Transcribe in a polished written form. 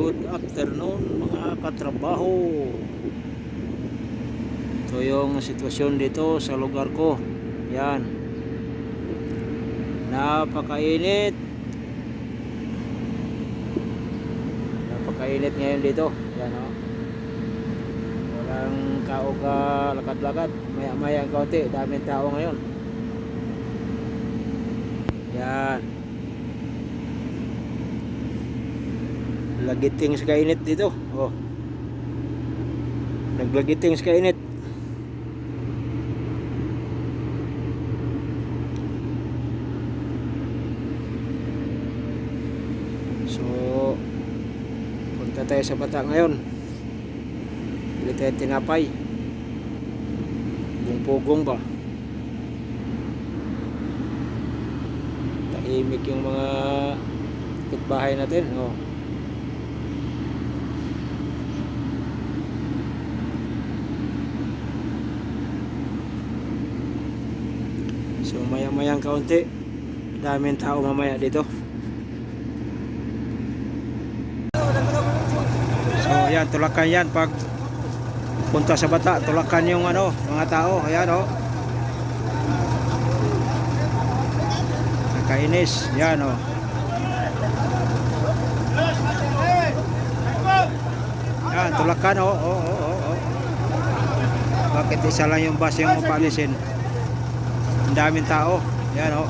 Good afternoon mga katrabaho. Ito yung sitwasyon dito sa lugar ko. Yan. Napakainit. Napakainit ngayon dito. Yan o. Walang tao ka lakad-lakad. Maya-maya ang kaunti. Daming tao ngayon. Yan. Lagiting sa kainit dito. Oh. Naglagiting sa kainit. So, punta tayo sa bata ngayon. Bili tayo tinapay. Pugong ba? Tahimik yung mga kapitbahay natin. Oh. So maya-mayang kaunti, daming tao mamaya dito. So yan, tulakan yan pag punta sa bata, tulakan yung mga tao. Ayan o. Nakainis, yan o. Yan, tulakan o. Bakit isa lang yung bus yung mapalisin? Ang daming tao. Yan o.